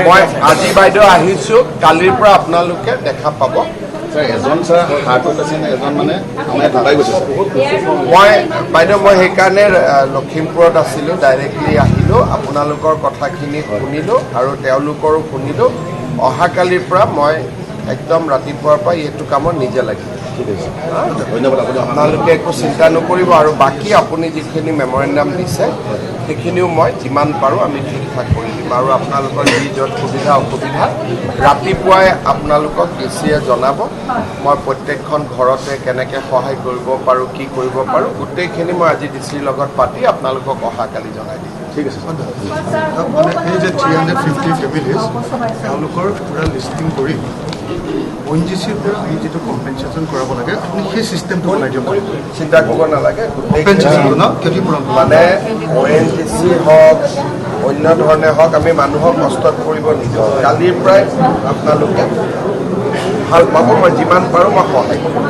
মই আজি বাইদেউ আহিছোঁ, কালিৰ পৰা আপোনালোকে দেখা পাব। এজন ছাৰ হাৰ্টৰ পেচেণ্ট, এজন মানে আমাৰ ঢুকাই গৈছে। মই বাইদেউ সেইকাৰণে লখিমপুৰত আছিলোঁ, ডাইৰেক্টলি আহিলোঁ, আপোনালোকৰ কথাখিনি শুনিলোঁ আৰু তেওঁলোকৰো শুনিলোঁ। অহাকালিৰ পৰা মই একদম ৰাতিপুৱাৰ পৰা এইটো কামত নিজে লাগিম। ঠিক আছে, ধন্যবাদ। আপোনালোকে একো চিন্তা নকৰিব আৰু বাকী আপুনি যিখিনি মেমৰেণ্ডাম দিছে সেইখিনিও মই যিমান পাৰোঁ আমি ঠিক ঠাক কৰি দিম আৰু আপোনালোকৰ যি য'ত সুবিধা অসুবিধা ৰাতিপুৱাই আপোনালোকক ডিচিয়ে জনাব। মই প্ৰত্যেকখন ঘৰতে কেনেকৈ সহায় কৰিব পাৰোঁ, কি কৰিব পাৰোঁ, গোটেইখিনি মই আজি ডিচিৰ লগত পাতি আপোনালোকক অহাকালি জনাই দিম। ঠিক আছে। মানে এই যে 350 ফেমিলিজ তেওঁলোকৰ পুৰা লিষ্টিং কৰি ONGCৰ পৰা আমি যিটো কম্পেনচেশ্যন কৰাব লাগে আপুনি সেই চিষ্টেমটো বনাই দিয়ক। চিন্তা কৰিব নালাগে, কম্পেনচেশ্যন ক্ষতিপূৰণ মানে ONGC হওক অন্য ধৰণে হওক আমি মানুহক কষ্টত পৰিব নিদিওঁ। কালিৰ পৰাই আপোনালোকে ভাল পাব, মই যিমান পাৰোঁ মই সহায় কৰিম।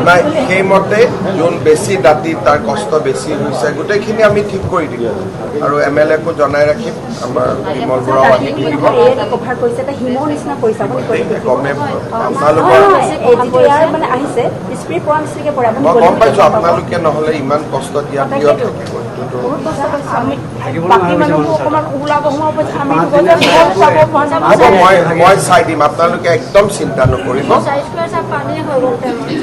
নাই সেইমতে যোন বেছি দাঁতি তাৰ কষ্ট বেছি হৈছে গোটেইখিনি আমি ঠিক কৰি দিম আৰু MLAকো জনাই ৰাখিম। আমাৰ বিমল বৰাও আহি থাকিব। গমে আপোনালোকৰ মই গম পাইছোঁ আপোনালোকে নহ'লে ইমান কষ্ট দিয়াত কিয় থাকিব। হ'ব মই চাই দিম, আপোনালোকে একদম চিন্তা নকৰিব,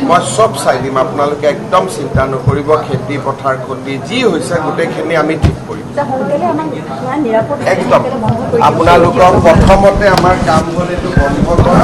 মই চব চাই দিম, আপোনালোকে একদম চিন্তা নকৰিব। খেতি পথাৰ ক্ষতি যি হৈছে গোটেইখিনি আমি ঠিক কৰিম একদম। আপোনালোকৰ প্ৰথমতে আমাৰ কাম হ'ল এইটো বন্ধ কৰা।